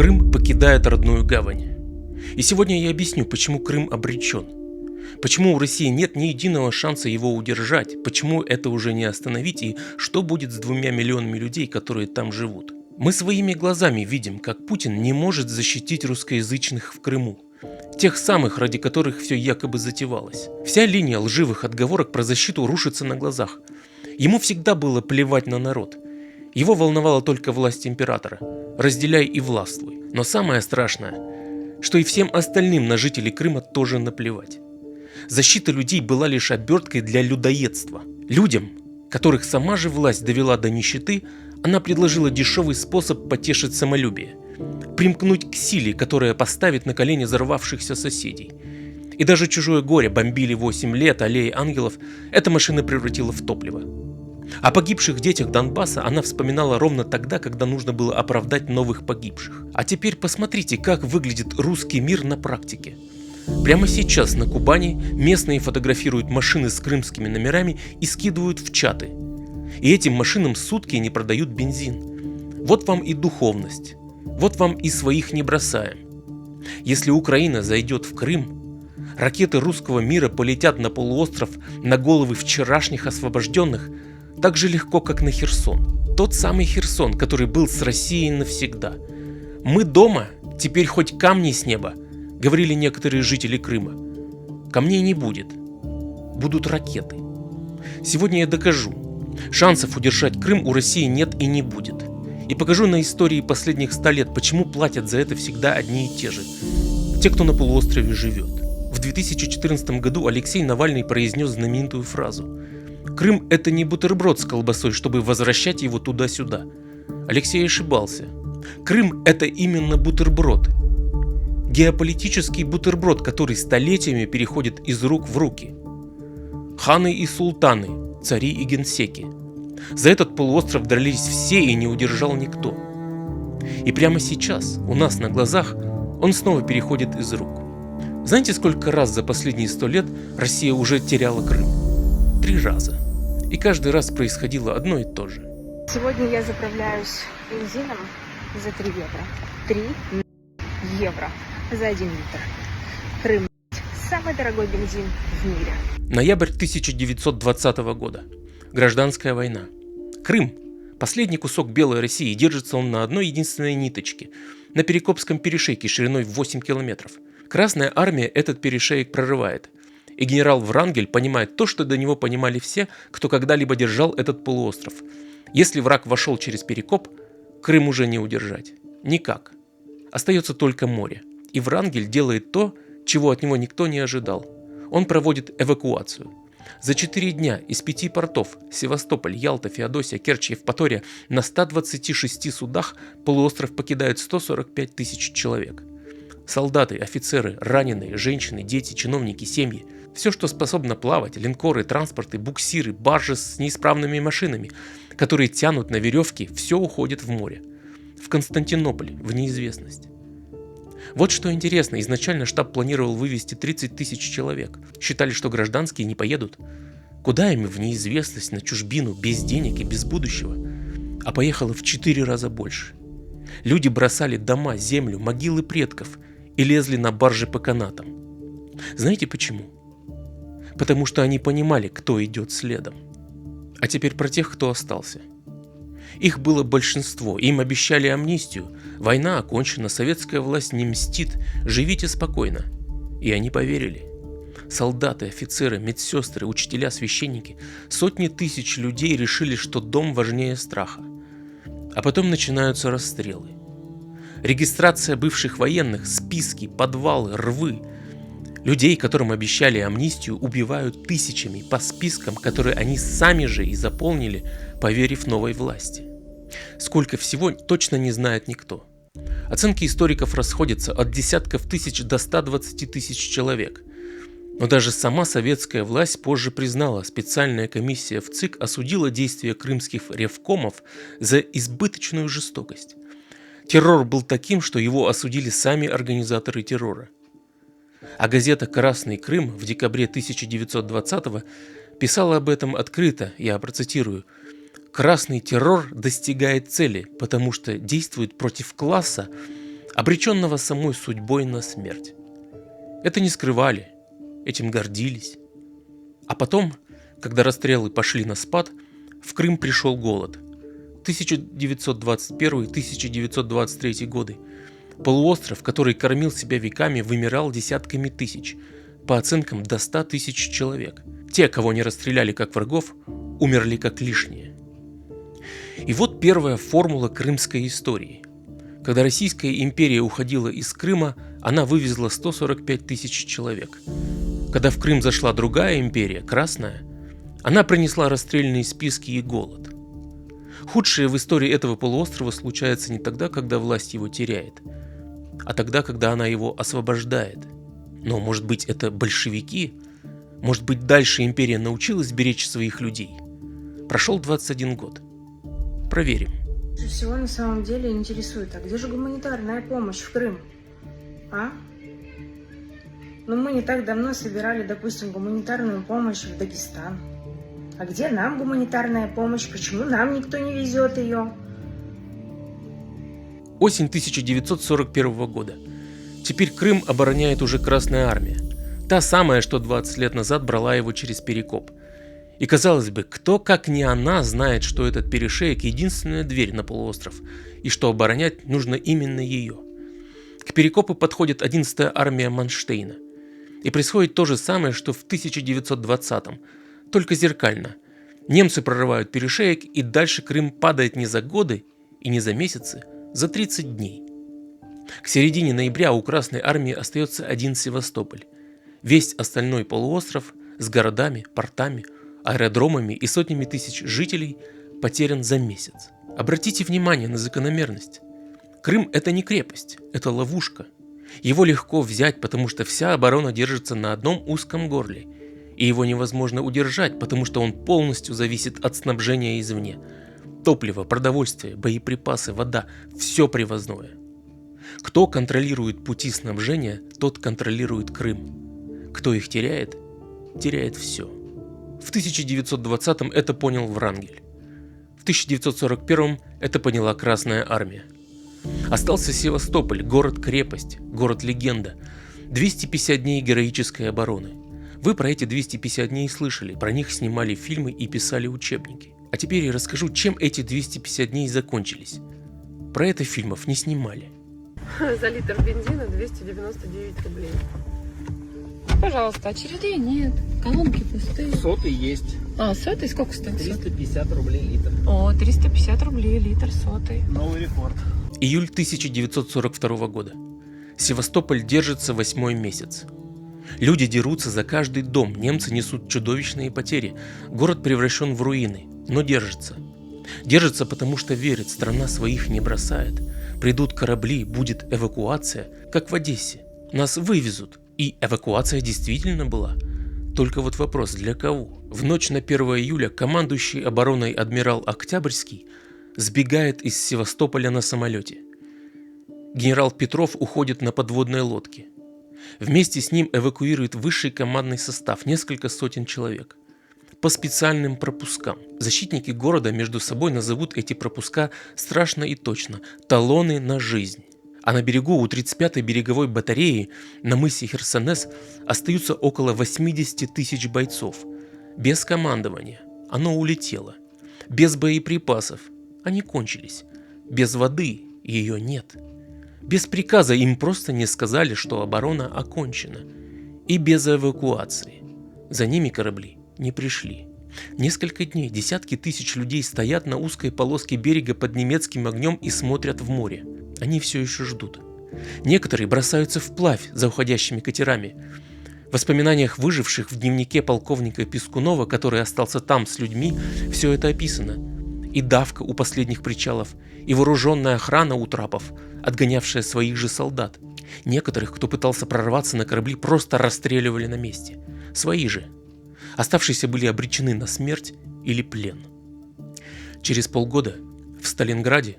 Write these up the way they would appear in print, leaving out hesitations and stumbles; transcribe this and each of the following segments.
Крым покидает родную гавань. И сегодня я объясню, почему Крым обречен. Почему у России нет ни единого шанса его удержать, почему это уже не остановить и что будет с 2 миллионами людей, которые там живут. Мы своими глазами видим, как Путин не может защитить русскоязычных в Крыму. Тех самых, ради которых все якобы затевалось. Вся линия лживых отговорок про защиту рушится на глазах. Ему всегда было плевать на народ. Его волновала только власть императора. Разделяй и властвуй. Но самое страшное, что и всем остальным на жителей Крыма тоже наплевать. Защита людей была лишь оберткой для людоедства. Людям, которых сама же власть довела до нищеты, она предложила дешевый способ потешить самолюбие. Примкнуть к силе, которая поставит на колени взорвавшихся соседей. И даже чужое горе бомбили 8 лет, аллеи ангелов, эта машина превратила в топливо. О погибших детях Донбасса она вспоминала ровно тогда, когда нужно было оправдать новых погибших. А теперь посмотрите, как выглядит русский мир на практике. Прямо сейчас на Кубани местные фотографируют машины с крымскими номерами и скидывают в чаты. И этим машинам сутки не продают бензин. Вот вам и духовность. Вот вам и своих не бросаем. Если Украина зайдет в Крым, ракеты русского мира полетят на полуостров на головы вчерашних освобожденных так же легко, как на Херсон. Тот самый Херсон, который был с Россией навсегда. «Мы дома, теперь хоть камни с неба», — говорили некоторые жители Крыма. Камней не будет. Будут ракеты. Сегодня я докажу. Шансов удержать Крым у России нет и не будет. И покажу на истории последних 100 лет, почему платят за это всегда одни и те же. Те, кто на полуострове живет. В 2014 году Алексей Навальный произнес знаменитую фразу: «Крым – это не бутерброд с колбасой, чтобы возвращать его туда-сюда». Алексей ошибался. Крым – это именно бутерброд. Геополитический бутерброд, который столетиями переходит из рук в руки. Ханы и султаны, цари и генсеки. За этот полуостров дрались все и не удержал никто. И прямо сейчас, у нас на глазах, он снова переходит из рук. Знаете, сколько раз за последние 100 лет Россия уже теряла Крым? 3 раза. И каждый раз происходило одно и то же. Сегодня я заправляюсь бензином за 3 евро. 3 евро за 1 литр. Крым – самый дорогой бензин в мире. Ноябрь 1920 года. Гражданская война. Крым – последний кусок белой России, держится он на одной единственной ниточке, на Перекопском перешейке шириной в 8 километров. Красная армия этот перешеек прорывает. И генерал Врангель понимает то, что до него понимали все, кто когда-либо держал этот полуостров. Если враг вошел через Перекоп, Крым уже не удержать. Никак. Остается только море. И Врангель делает то, чего от него никто не ожидал. Он проводит эвакуацию. За 4 дня из 5 портов – Севастополь, Ялта, Феодосия, Керчь, Евпатория – на 126 судах полуостров покидают 145 тысяч человек. Солдаты, офицеры, раненые, женщины, дети, чиновники, семьи – все, что способно плавать, линкоры, транспорты, буксиры, баржи с неисправными машинами, которые тянут на веревке, все уходит в море. В Константинополь, в неизвестность. Вот что интересно, изначально штаб планировал вывести 30 тысяч человек. Считали, что гражданские не поедут. Куда им в неизвестность, на чужбину, без денег и без будущего? А поехало в 4 раза больше. Люди бросали дома, землю, могилы предков и лезли на баржи по канатам. Знаете почему? Потому что они понимали, кто идет следом. А теперь про тех, кто остался. Их было большинство, им обещали амнистию. Война окончена, советская власть не мстит, живите спокойно. И они поверили. Солдаты, офицеры, медсестры, учителя, священники, сотни тысяч людей решили, что дом важнее страха. А потом начинаются расстрелы. Регистрация бывших военных, списки, подвалы, рвы. Людей, которым обещали амнистию, убивают тысячами по спискам, которые они сами же и заполнили, поверив новой власти. Сколько всего, точно не знает никто. Оценки историков расходятся от десятков тысяч до 120 тысяч человек. Но даже сама советская власть позже признала, специальная комиссия в ЦИК осудила действия крымских ревкомов за избыточную жестокость. Террор был таким, что его осудили сами организаторы террора. А газета «Красный Крым» в декабре 1920-го писала об этом открыто, я процитирую: «Красный террор достигает цели, потому что действует против класса, обреченного самой судьбой на смерть. Это не скрывали, этим гордились. А потом, когда расстрелы пошли на спад, в Крым пришел голод. 1921-1923 годы. Полуостров, который кормил себя веками, вымирал десятками тысяч, по оценкам до 100 тысяч человек. Те, кого не расстреляли как врагов, умерли как лишние. И вот первая формула крымской истории. Когда Российская империя уходила из Крыма, она вывезла 145 тысяч человек. Когда в Крым зашла другая империя, Красная, она принесла расстрельные списки и голод. Худшее в истории этого полуострова случается не тогда, когда власть его теряет, а тогда, когда она его освобождает. Но, может быть, это большевики? Может быть, дальше империя научилась беречь своих людей? Прошел 21 год. Проверим. Всего на самом деле интересует, а где же гуманитарная помощь в Крым? А? Ну мы не так давно собирали, допустим, гуманитарную помощь в Дагестан. А где нам гуманитарная помощь? Почему нам никто не везет ее? Осень 1941 года. Теперь Крым обороняет уже Красная Армия. Та самая, что 20 лет назад брала его через Перекоп. И казалось бы, кто как не она знает, что этот перешеек — единственная дверь на полуостров, и что оборонять нужно именно ее. К Перекопу подходит 11-я армия Манштейна. И происходит то же самое, что в 1920-м, только зеркально. Немцы прорывают перешеек, и дальше Крым падает не за годы и не за месяцы, за 30 дней. К середине ноября у Красной Армии остается один Севастополь. Весь остальной полуостров с городами, портами, аэродромами и сотнями тысяч жителей потерян за месяц. Обратите внимание на закономерность. Крым – это не крепость, это ловушка. Его легко взять, потому что вся оборона держится на одном узком горле. И его невозможно удержать, потому что он полностью зависит от снабжения извне. Топливо, продовольствие, боеприпасы, вода – все привозное. Кто контролирует пути снабжения, тот контролирует Крым. Кто их теряет, теряет все. В 1920-м это понял Врангель. В 1941-м это поняла Красная Армия. Остался Севастополь, город-крепость, город-легенда. 250 дней героической обороны. Вы про эти 250 дней слышали, про них снимали фильмы и писали учебники. А теперь я расскажу, чем эти 250 дней закончились. Про это фильмов не снимали. За литр бензина 299 рублей. Пожалуйста, очередей нет, колонки пустые. Сотый есть. А, сотый сколько стоит? 350 рублей литр. О, 350 рублей литр сотый. Новый рекорд. Июль 1942 года. Севастополь держится 8-й месяц. Люди дерутся за каждый дом, немцы несут чудовищные потери. Город превращен в руины, но держится. Держится, потому что верит, страна своих не бросает. Придут корабли, будет эвакуация, как в Одессе. Нас вывезут. И эвакуация действительно была. Только вот вопрос, для кого? В ночь на 1 июля командующий обороной адмирал Октябрьский сбегает из Севастополя на самолете. Генерал Петров уходит на подводной лодке. Вместе с ним эвакуирует высший командный состав, несколько сотен человек. По специальным пропускам. Защитники города между собой назовут эти пропуска страшно и точно – талоны на жизнь. А на берегу у 35-й береговой батареи на мысе Херсонес остаются около 80 тысяч бойцов. Без командования. Оно улетело. Без боеприпасов. Они кончились. Без воды. Ее нет. Без приказа им просто не сказали, что оборона окончена. И без эвакуации. За ними корабли не пришли. Несколько дней десятки тысяч людей стоят на узкой полоске берега под немецким огнем и смотрят в море. Они все еще ждут. Некоторые бросаются вплавь за уходящими катерами. В воспоминаниях выживших в дневнике полковника Пискунова, который остался там с людьми, все это описано. И давка у последних причалов, и вооруженная охрана у трапов, отгонявшая своих же солдат. Некоторых, кто пытался прорваться на корабли, просто расстреливали на месте. Свои же. Оставшиеся были обречены на смерть или плен. Через полгода в Сталинграде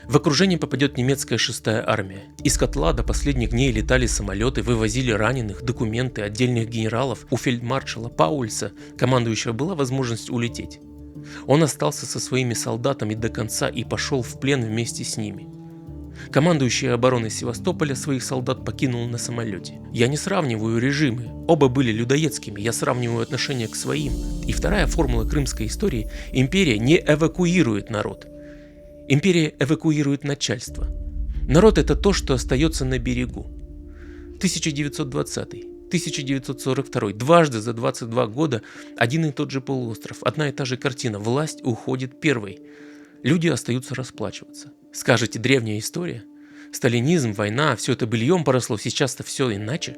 в окружение попадет немецкая 6-я армия. Из котла до последних дней летали самолеты, вывозили раненых, документы отдельных генералов. У фельдмаршала Паульса, командующего, была возможность улететь. Он остался со своими солдатами до конца и пошел в плен вместе с ними. Командующий обороной Севастополя своих солдат покинул на самолете. Я не сравниваю режимы, оба были людоедскими, я сравниваю отношение к своим. И вторая формула крымской истории – империя не эвакуирует народ. Империя эвакуирует начальство. Народ – это то, что остается на берегу. 1920, 1942, дважды за 22 года один и тот же полуостров, одна и та же картина. Власть уходит первой. Люди остаются расплачиваться. Скажете, древняя история? Сталинизм, война, все это быльем поросло, сейчас-то все иначе?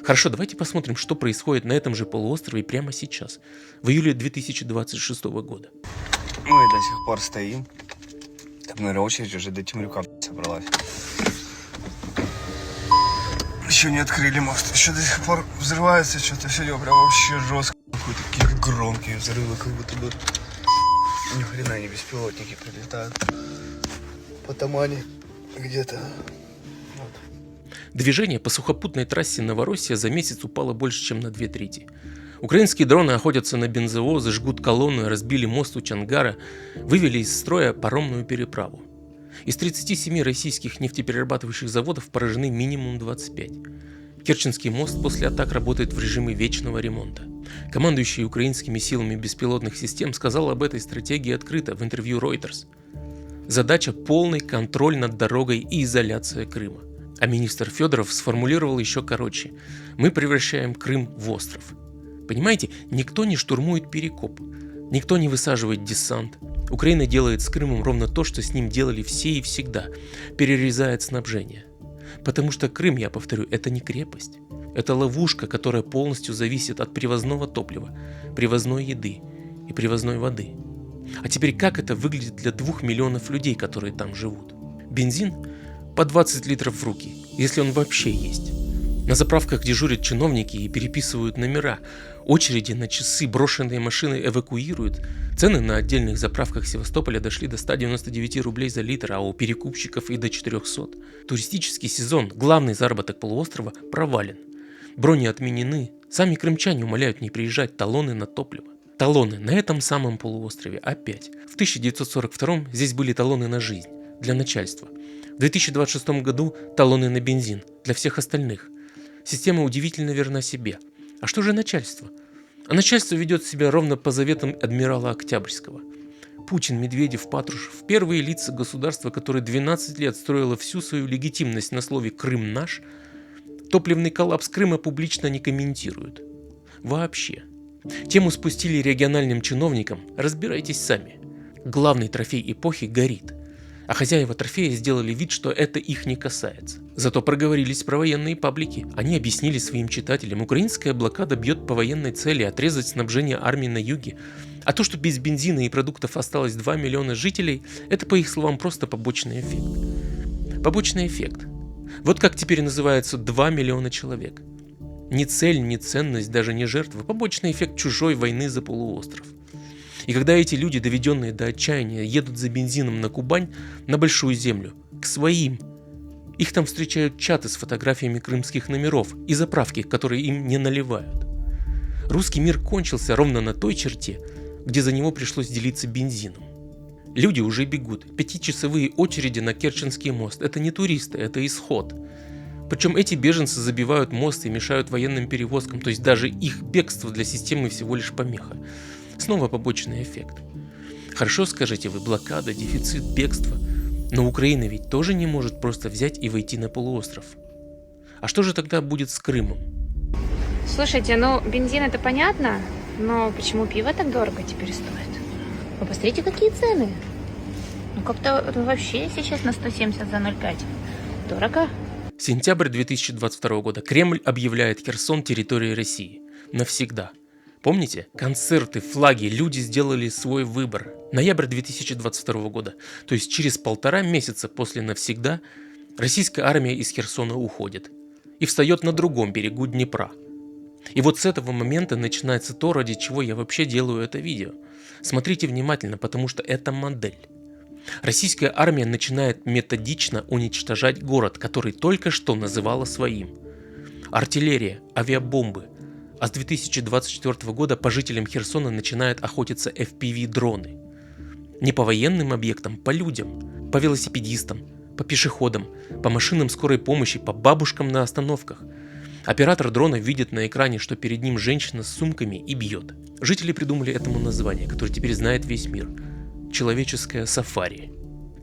Хорошо, давайте посмотрим, что происходит на этом же полуострове прямо сейчас, в июле 2026 года. Мы до сих пор стоим. Там, наверное, очередь уже до Темрюка собралась. Еще не открыли мост. Еще до сих пор взрывается что-то. Сегодня прям вообще жестко. Какие-то такие громкие взрывы, как будто бы ни хрена не беспилотники прилетают. По Тамане где-то. Вот. Движение по сухопутной трассе Новороссия за месяц упало больше, чем на 2/3. Украинские дроны охотятся на бензовозы, жгут колонну, разбили мост у Чангара, вывели из строя паромную переправу. Из 37 российских нефтеперерабатывающих заводов поражены минимум 25. Керченский мост после атак работает в режиме вечного ремонта. Командующий украинскими силами беспилотных систем сказал об этой стратегии открыто в интервью Reuters. Задача – полный контроль над дорогой и изоляция Крыма. А министр Федоров сформулировал еще короче. Мы превращаем Крым в остров. Понимаете, никто не штурмует Перекоп, никто не высаживает десант. Украина делает с Крымом ровно то, что с ним делали все и всегда – перерезает снабжение. Потому что Крым, я повторю, это не крепость. Это ловушка, которая полностью зависит от привозного топлива, привозной еды и привозной воды. А теперь как это выглядит для 2 миллионов людей, которые там живут? Бензин по 20 литров в руки, если он вообще есть. На заправках дежурят чиновники и переписывают номера. Очереди на часы, брошенные машины эвакуируют. Цены на отдельных заправках Севастополя дошли до 199 рублей за литр, а у перекупщиков и до 400. Туристический сезон, главный заработок полуострова, провален. Брони отменены. Сами крымчане умоляют не приезжать, талоны на топливо. Талоны на этом самом полуострове опять. В 1942 здесь были талоны на жизнь, для начальства. В 2026 году талоны на бензин, для всех остальных. Система удивительно верна себе. А что же начальство? А начальство ведет себя ровно по заветам адмирала Октябрьского. Путин, Медведев, Патрушев – первые лица государства, которое 12 лет строило всю свою легитимность на слове «Крым наш», топливный коллапс Крыма публично не комментируют. Вообще. Тему спустили региональным чиновникам, разбирайтесь сами. Главный трофей эпохи горит. А хозяева трофея сделали вид, что это их не касается. Зато проговорились про военные паблики. Они объяснили своим читателям, украинская блокада бьет по военной цели отрезать снабжение армии на юге. А то, что без бензина и продуктов осталось 2 миллиона жителей, это, по их словам, просто побочный эффект. Побочный эффект. Вот как теперь называется 2 миллиона человек. Ни цель, ни ценность, даже не жертва. Побочный эффект чужой войны за полуостров. И когда эти люди, доведенные до отчаяния, едут за бензином на Кубань, на Большую Землю, к своим, их там встречают чаты с фотографиями крымских номеров и заправки, которые им не наливают. Русский мир кончился ровно на той черте, где за него пришлось делиться бензином. Люди уже бегут. 5-часовые очереди на Керченский мост. Это не туристы, это исход. Причем эти беженцы забивают мост и мешают военным перевозкам, то есть даже их бегство для системы всего лишь помеха. Снова побочный эффект. Хорошо, скажете вы, блокада, дефицит, бегство. Но Украина ведь тоже не может просто взять и войти на полуостров. А что же тогда будет с Крымом? Слушайте, ну бензин это понятно, но почему пиво так дорого теперь стоит? Вы посмотрите, какие цены. Ну как-то вообще сейчас на 170 за 0,5. Дорого. Сентябрь 2022 года. Кремль объявляет Херсон территорией России. Навсегда. Помните? Концерты, флаги, люди сделали свой выбор. Ноябрь 2022 года. То есть через 1,5 месяца после навсегда российская армия из Херсона уходит. И встает на другом берегу Днепра. И вот с этого момента начинается то, ради чего я вообще делаю это видео. Смотрите внимательно, потому что это модель. Российская армия начинает методично уничтожать город, который только что называла своим. Артиллерия, авиабомбы. А с 2024 года по жителям Херсона начинают охотиться FPV-дроны. Не по военным объектам, по людям, по велосипедистам, по пешеходам, по машинам скорой помощи, по бабушкам на остановках. Оператор дрона видит на экране, что перед ним женщина с сумками и бьет. Жители придумали этому название, которое теперь знает весь мир. Человеческое сафари.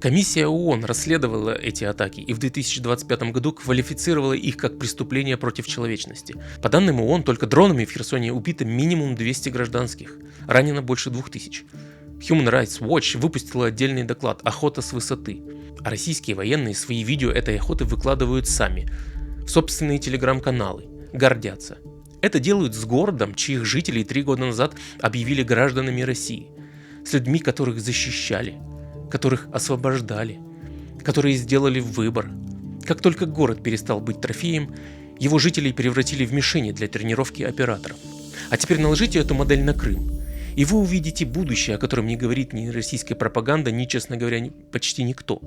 Комиссия ООН расследовала эти атаки и в 2025 году квалифицировала их как преступление против человечности. По данным ООН, только дронами в Херсоне убито минимум 200 гражданских, ранено больше 2000. Human Rights Watch выпустила отдельный доклад «Охота с высоты», а российские военные свои видео этой охоты выкладывают сами, в собственные телеграм-каналы, гордятся. Это делают с городом, чьих жителей 3 года назад объявили гражданами России, с людьми, которых защищали, которых освобождали, которые сделали выбор. Как только город перестал быть трофеем, его жителей превратили в мишени для тренировки операторов. А теперь наложите эту модель на Крым, и вы увидите будущее, о котором не говорит ни российская пропаганда, ни, честно говоря, почти никто.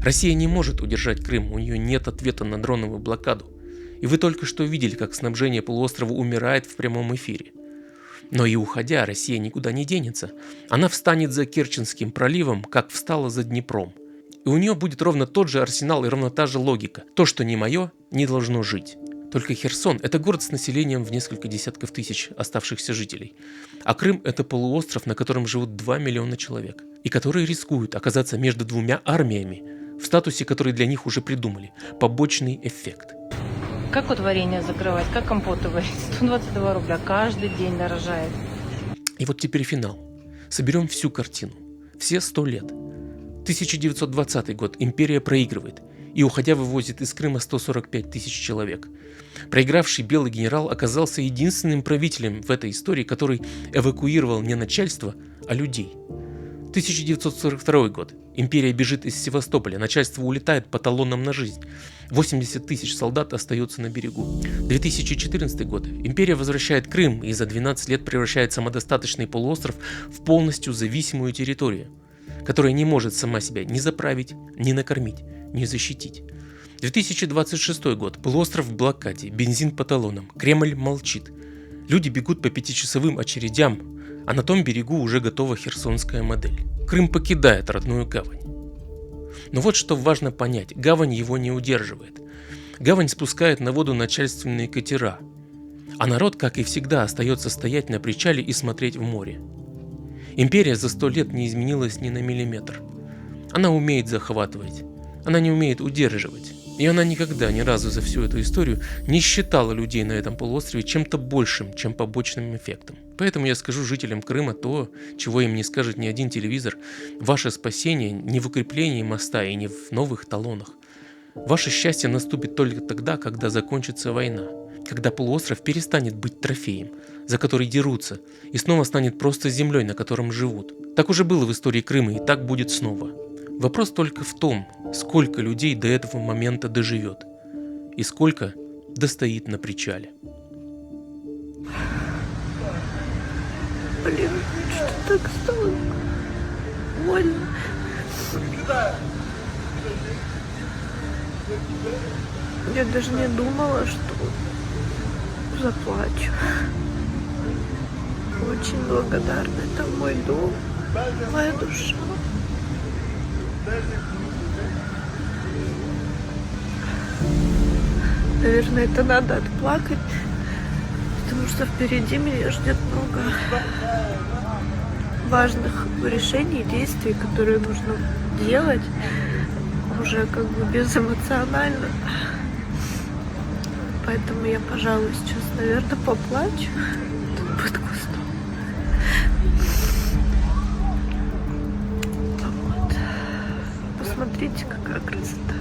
Россия не может удержать Крым, у нее нет ответа на дроновую блокаду. И вы только что видели, как снабжение полуострова умирает в прямом эфире. Но и уходя, Россия никуда не денется. Она встанет за Керченским проливом, как встала за Днепром. И у нее будет ровно тот же арсенал и ровно та же логика. То, что не мое, не должно жить. Только Херсон – это город с населением в несколько десятков тысяч оставшихся жителей. А Крым – это полуостров, на котором живут 2 миллиона человек. И которые рискуют оказаться между двумя армиями, в статусе, который для них уже придумали – побочный эффект. Как вот варенье закрывать, как компоты варить? 122 рубля каждый день дорожает. И вот теперь финал. Соберем всю картину. Все 100 лет. 1920 год. Империя проигрывает. И, уходя, вывозит из Крыма 145 тысяч человек. Проигравший белый генерал оказался единственным правителем в этой истории, который эвакуировал не начальство, а людей. 1942 год. Империя бежит из Севастополя, начальство улетает по талонам на жизнь. 80 тысяч солдат остаются на берегу. 2014 год. Империя возвращает Крым и за 12 лет превращает самодостаточный полуостров в полностью зависимую территорию, которая не может сама себя ни заправить, ни накормить, ни защитить. 2026 год. Полуостров в блокаде, бензин по талонам, Кремль молчит. Люди бегут по 5-часовым очередям, а на том берегу уже готова херсонская модель. Крым покидает родную гавань. Но вот что важно понять. Гавань его не удерживает. Гавань спускает на воду начальственные катера. А народ, как и всегда, остается стоять на причале и смотреть в море. Империя за 100 лет не изменилась ни на миллиметр. Она умеет захватывать. Она не умеет удерживать. И она никогда, ни разу за всю эту историю не считала людей на этом полуострове чем-то большим, чем побочным эффектом. Поэтому я скажу жителям Крыма то, чего им не скажет ни один телевизор. Ваше спасение не в укреплении моста и не в новых талонах. Ваше счастье наступит только тогда, когда закончится война. Когда полуостров перестанет быть трофеем, за который дерутся, и снова станет просто землей, на котором живут. Так уже было в истории Крыма, и так будет снова. Вопрос только в том, сколько людей до этого момента доживет, и сколько достоит на причале. Блин, что так стало больно. Я даже не думала, что заплачу. Очень благодарна. Это мой дом, моя душа. Наверное, это надо отплакать, потому что впереди меня ждет много важных решений, действий, которые нужно делать уже как бы безэмоционально. Поэтому я, пожалуй, сейчас, наверное, поплачу. Тут будет грустно. Вот. Посмотрите, какая красота.